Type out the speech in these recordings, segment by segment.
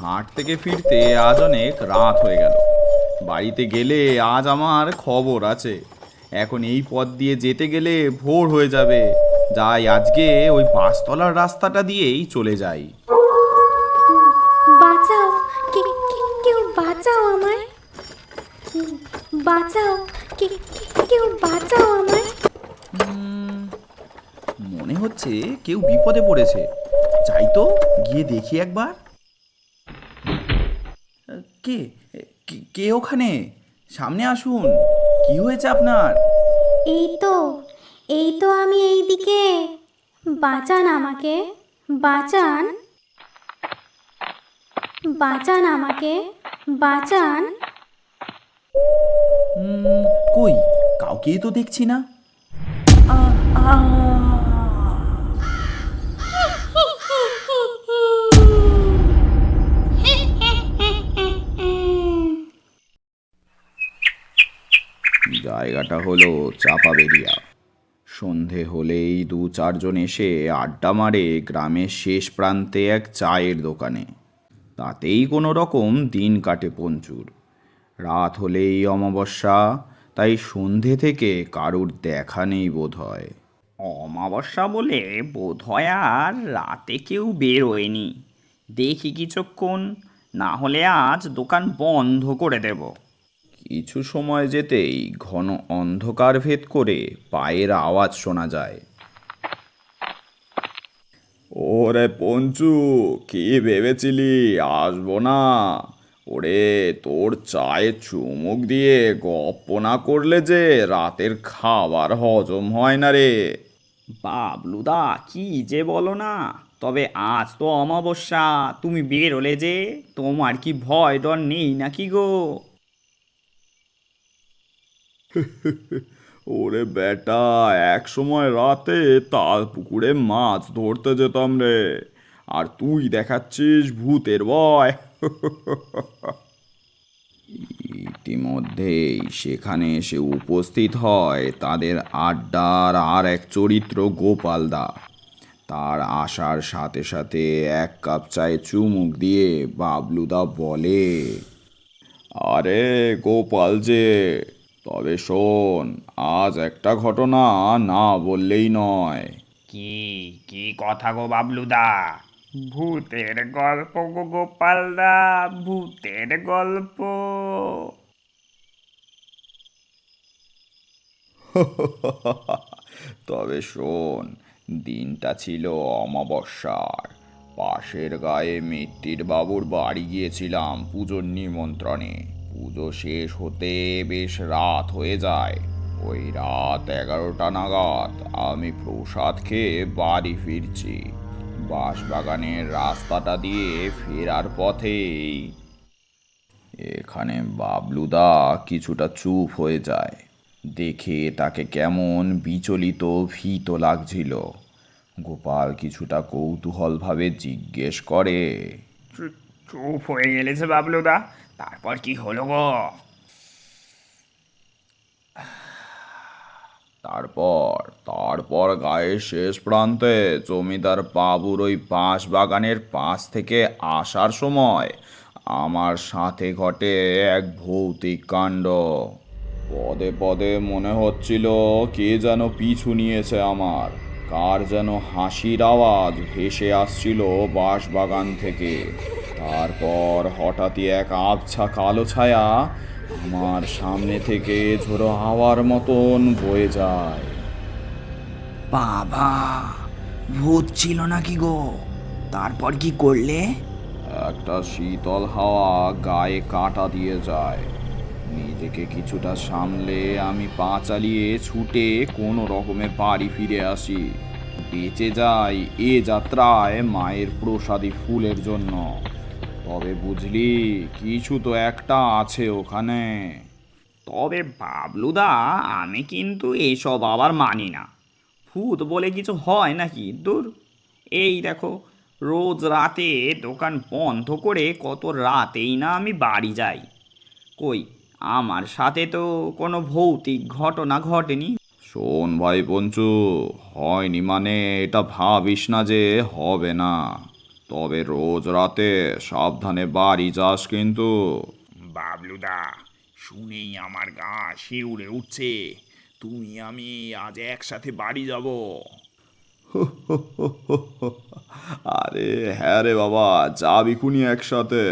হাট থেকে ফিরতে আজ অনেক রাত হয়ে গেল। বাড়িতে গেলে আজ আমার খবর আছে। এখন এই পথ দিয়ে যেতে গেলে ভোর হয়ে যাবে। যাই আজকে ওই বাসতলার রাস্তাটা দিয়েই চলে যাই। বাঁচাও, কেউ বাঁচাও আমায়, বাঁচাও, কেউ বাঁচাও আমায়। মনে হচ্ছে কেউ বিপদে পড়েছে। যাই তো, গিয়ে দেখি একবার। কে কে ওখানে? সামনে আসুন। কি হয়েছে আপনার? এই তো, এই তো আমি এইদিকে। বাঁচান আমাকে, বাঁচান, বাঁচান আমাকে, বাঁচান। কই, কাউকেই তো দেখছি না। আ, আ! জায়গাটা হলো চাপাবেরিয়া। সন্ধে হলেই দু চারজন এসে আড্ডা মারে গ্রামের শেষ প্রান্তে এক চায়ের দোকানে। তাতেই কোনো রকম দিন কাটে পঞ্চুর। রাত হলেই অমাবস্যা, তাই সন্ধে থেকে কারুর দেখা নেই বোধ হয়। অমাবস্যা বলে বোধহয় আর রাতে কেউ বেরোয়নি। দেখি কিছুক্ষণ, না হলে আজ দোকান বন্ধ করে দেব। কিছু সময় যেতেই ঘন অন্ধকার ভেদ করে পায়ের আওয়াজ শোনা যায়। ওরে পঞ্চু, কি ভেবেছিলি আসবো না? ওরে, তোর চায়ে চুমুক দিয়ে গপ্প না করলে যে রাতের খাবার হজম হয় না রে। বাবলুদা, কি যে বলো না। তবে আজ তো অমাবস্যা, তুমি বেরোলে যে, তোমার কি ভয় ডর নেই নাকি গো? ওরে বেটা, এক সময় রাতে তাল পুকুরে মাছ ধরতে যেতাম রে। আর তুই দেখাচ্ছিস ভূতের ভয়। ইতিমধ্যেই সেখানে এসে উপস্থিত হয় তাদের আড্ডার আর এক চরিত্র, গোপালদা। তার আসার সাথে সাথে এক কাপ চায়ে চুমুক দিয়ে বাবলুদা বলে, আরে গোপাল যে, তবে শোন, আজ একটা ঘটনা না বললেই নয়। কি কি কথা গো বাবলুদা? ভূতের গল্প গো গোপালদা, ভূতের গল্প। তবে শোন, দিনটা ছিল অমাবস্যার। পাশের গায়ে মিত্তির বাবুর বাড়ি গিয়েছিলাম পুজোর নিমন্ত্রণে। পুজো শেষ হতে বেশ রাত হয়ে যায়। ওই রাত 11টা নাগাদ আমি প্রসাদ খেয়ে বাড়ি ফিরছি। বাঁশবাগানের রাস্তাটা দিয়ে ফেরার পথেই এখানে বাবলুদা কিছুটা চুপ হয়ে যায়। দেখে তাকে কেমন বিচলিত ভীত লাগছিল। গোপাল কিছুটা কৌতূহলভাবে জিজ্ঞেস করে, চুপ হয়ে গেলে যে বাবলুদা, তারপর কি হলো গো? তারপর তারপর গায়ের শেষ প্রান্তে জমিদার বাবুর ওই বাঁশ বাগানের পাশ থেকে আসার সময় আমার সাথে ঘটে এক ভৌতিক কাণ্ড। পদে পদে মনে হচ্ছিল কে যেন পিছু নিয়েছে আমার। কার যেন হাসির আওয়াজ ভেসে আসছিল বাঁশবাগান থেকে। তারপর হঠাৎই এক আবছা কালো ছায়া আমার সামনে থেকে ঝোড়ো হাওয়ার মতন বয়ে যায়। বাবা, ভূত ছিল নাকি গো? তারপর কি করলে? একটা শীতল হাওয়া গায়ে কাঁটা দিয়ে যায়। নিজেকে কিছুটা সামলে আমি পা চালিয়ে ছুটে কোনো রকমে বাড়ি ফিরে আসি। বেঁচে যাই এ যাত্রায় মায়ের প্রসাদী ফুলের জন্য। তবে বুঝলি, কিছু তো একটা আছে ওখানে। তবে বাবলুদা, আমি কিন্তু এসব আবার মানি না। ভূত বলে কিছু হয় নাকি? দূর। এই দেখো, রোজ রাতে দোকান বন্ধ করে কত রাতেই না আমি বাড়ি যাই। কই, আমার সাথে তো কোনো ভৌতিক ঘটনা ঘটেনি। শোন ভাই পঞ্চু, হয়নি মানে এটা ভাবিস না যে হবে না। তবে রোজ রাতে সাবধানে বাড়ি যাস কিন্তু। বাবলুদা, শুনেই আমার গা শিউরে উঠছে। তুমি আমি আজ একসাথে বাড়ি যাব। আরে হ্যাঁ রে বাবা, যাবি খুনি একসাথে।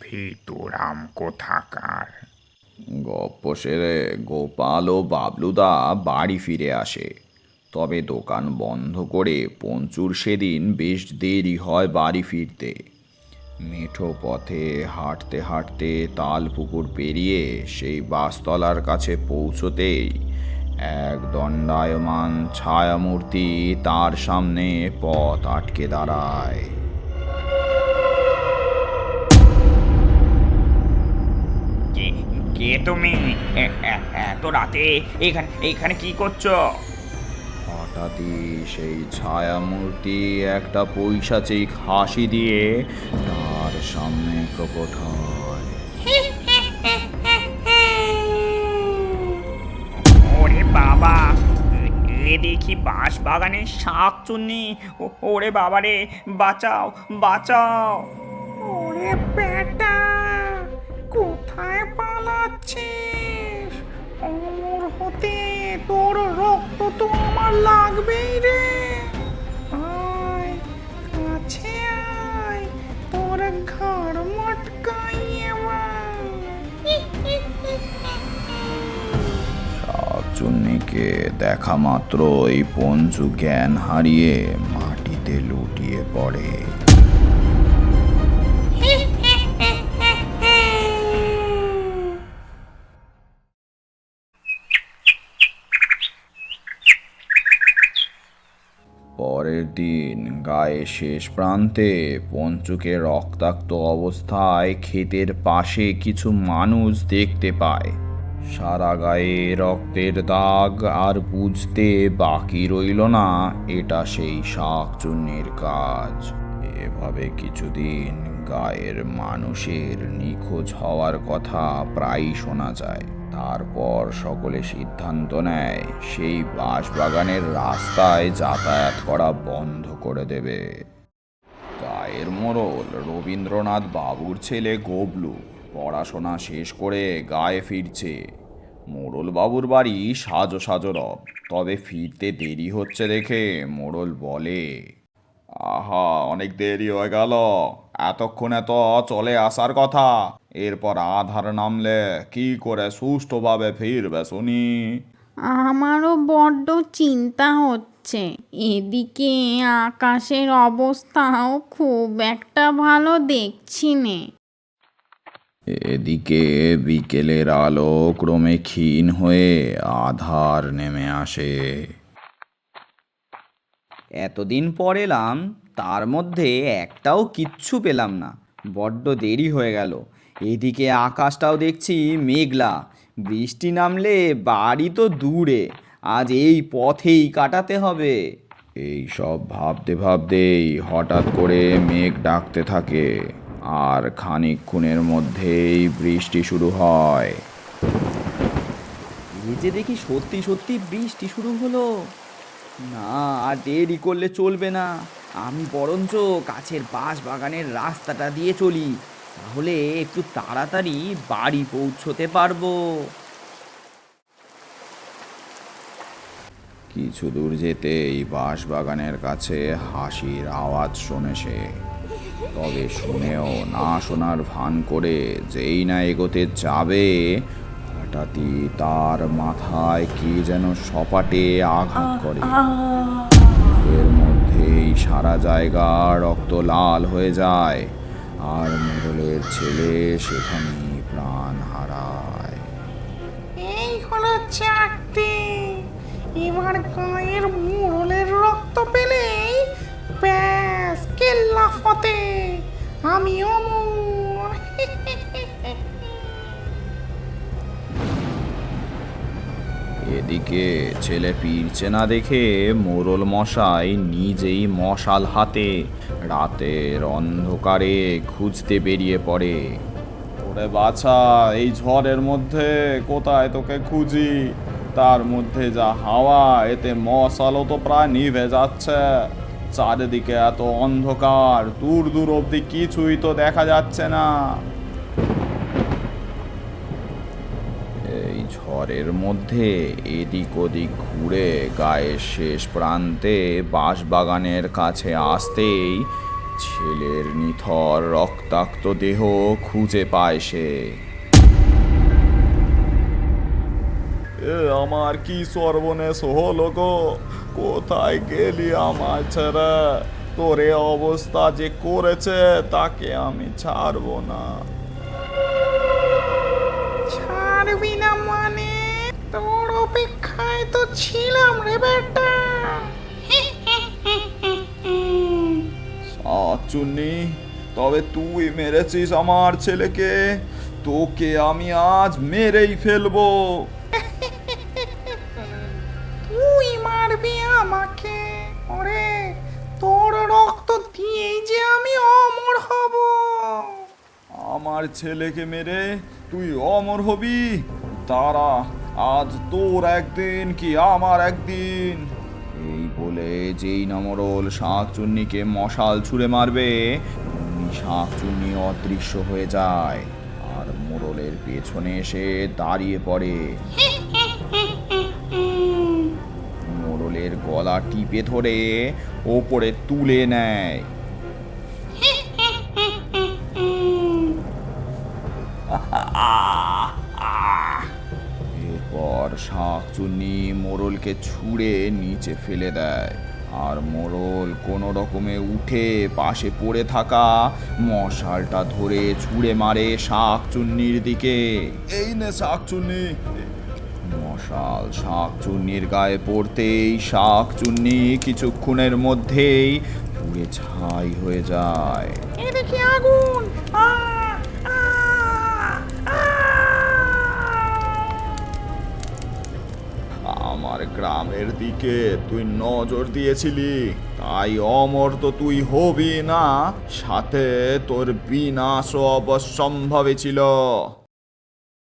ভিতরাম কোথাকার। গপ্প সেরে গোপাল ও বাবলুদা বাড়ি ফিরে আসে। তবে দোকান বন্ধ করে পঞ্চুর সেদিন বেশ দেরি হয় বাড়ি ফিরতে। মেঠো পথে হাঁটতে হাঁটতে তাল পুকুর পেরিয়ে সেই বাসতলার কাছে পৌঁছতেই এক দণ্ডায়মান ছায়ামূর্তি তার সামনে পথ আটকে দাঁড়ায়। কে কে তুমি? এত রাতে এখানে এখানে কি করছো? হঠাৎই সেই ছায়ামূর্তি একটা পৈশাচিক হাসি দিয়ে তার সামনে প্রকট হয়। ওরে বাবা, এ দেখি বাঁশ বাগানের শাক চুন্নি। ওরে বাবা রে, বাঁচাও বাঁচাও। ওরে বেটা, কোথায় পালাচ্ছিস? অমর হতে তোর রক্ত তো আমার লাগবেই রে। আয় কাছে আয়, তোর ঘাড় মটকাই এবার। শাকচুন্নিকে দেখা মাত্রই পঞ্চু জ্ঞান হারিয়ে মাটিতে লুটিয়ে পড়ে। পরের দিন গায়ে শেষ প্রান্তে পঞ্চুকে রক্তাক্ত অবস্থায় ক্ষেতের পাশে কিছু মানুষ দেখতে পায়। সারা গায়ে রক্তের দাগ, আর বুঝতে বাকি রইল না এটা সেই শাকচুন্নির কাজ। এভাবে কিছুদিন গায়ের মানুষের নিখোঁজ হওয়ার কথা প্রায়ই শোনা যায়। তারপর সকলে সিদ্ধান্ত নেয় সেই বাঁশবাগানের রাস্তায় যাতায়াত করা বন্ধ করে দেবে। গায়ের মোড়ল রবীন্দ্রনাথ বাবুর ছেলে গবলু পড়াশোনা শেষ করে গায়ে ফিরছে। মোড়ল বাবুর বাড়ি সাজো সাজো রব, তবে ফিরতে দেরি হচ্ছে দেখে মোড়ল বলে, আহা অনেক দেরি হয়ে গেল, এতক্ষণে তো চলে আসার কথা। এরপর আধার নামলে কি করে সুষ্ঠুভাবে ফিরবে শুনি। আমারও বড্ড চিন্তা হচ্ছে। এদিকে আকাশের অবস্থাও খুব একটা ভালো দেখছি নে। এদিকে বিকেলের আলো ক্রমে ক্ষীণ হয়ে আধার নেমে আসে। এতদিন পর এলাম, তার মধ্যে একটাও কিচ্ছু পেলাম না। বড্ড দেরি হয়ে গেল। এদিকে আকাশটাও দেখছি মেঘলা। বৃষ্টি নামলে বাড়ি তো দূরে, আজ এই পথেই কাটাতে হবে। এই সব ভাবতে ভাবতেই হঠাৎ করে মেঘ ডাকতে থাকে, আর খানিকক্ষণের মধ্যেই বৃষ্টি শুরু হয়। এই যে দেখি সত্যি সত্যি বৃষ্টি শুরু হলো। না, আর দেরি করলে চলবে না। আমি বরঞ্চ কাছের বাঁশ বাগানের রাস্তাটা দিয়ে চলি, তাহলে একটু তাড়াতাড়ি বাড়ি পৌঁছতে পারবো। কিছু দূর যেতেই বাঁশবাগানের কাছে হাসির আওয়াজ শোনে সে। তবে শুনেও না শোনার ভান করে যেই না এগোতে যাবে, হঠাৎই তার মাথায় কি যেন সপাটে আঘাত করে। এর মধ্যেই সারা জায়গা রক্ত লাল হয়ে যায়, আর মোড়লের ছেলে সেখানেই প্রাণ হারায়। এই হলো চাকরি। এবার গায়ের মোড়লের রক্ত পেলেই ব্যাস কেল্লা ফতে, আমি অমর। এদিকে ছেলে ফিরছে না দেখে মোড়ল মশাই নিজেই মশাল হাতে রাতের অন্ধকারে খুঁজতে বেরিয়ে পড়ে। ওরে বাছা, এই ঝড়ের মধ্যে কোথায় তোকে খুঁজি? তার মধ্যে যা হাওয়া, এতে মশালও তো প্রায় নিভে যাচ্ছে। চারিদিকে এত অন্ধকার, দূর দূর অবধি কিছুই তো দেখা যাচ্ছে না। এই ঝড়ের মধ্যে এদিক ওদিক ঘুরে গায়ের শেষ প্রান্তে বাঁশবাগানের কাছে আসতেই ছেলের নিথর রক্তাক্ত দেহ খুঁজে পায় সে। এ আমার কি সর্বনেশ হলো গো, কোথায় গেলি আমার ছেড়ে? তোর এ অবস্থা যে করেছে তাকে আমি ছাড়বো না। ছাড়বি না মানে? তোর অপেক্ষায় তো ছিলাম রে বেটা। শাকচুন্নি, তবে তুই মেরেছিস আমার ছেলেকে, তোকে আমি আজ মেরেই ফেলবো। তুই মারবি আমাকে? ওরে, তোর রক্ত দিয়েই যে আমি অমর হব। আমার ছেলেকে মেরে তুই অমর হবি? দাঁড়া, আজ তোর একদিন কি আমার একদিন। এই বলে যেই না মোড়ল শাকচুন্নিকে মশাল ছুঁড়ে মারবে, অমনি শাকচুন্নি অদৃশ্য হয়ে যায় আর মোড়লের পেছনে এসে দাঁড়িয়ে পড়ে। মোড়লের গলা টিপে ধরে ওপরে তুলে নেয়। এরপর শাকচুন্নি মোড়লকে ছুঁড়ে নিচে ফেলে দেয় আর মোড়ল কোনো রকমে উঠে পাশে পড়ে থাকা মশালটা ধরে ছুঁড়ে মারে শাকচুন্নির দিকে। এই নে শাকচুন্নি। মশাল শাকচুন্নির গায়ে পড়তেই শাকচুন্নি কিছুক্ষণের মধ্যেই পুড়ে ছাই হয়ে যায়। এদিকে আগুন! আ, আ, আ! আমার গ্রামের দিকে তুই নজর দিয়েছিলি, তাই অমর তো তুই হবি না, সাথে তোর বিনাশও অবশ্যম্ভাবী ছিল।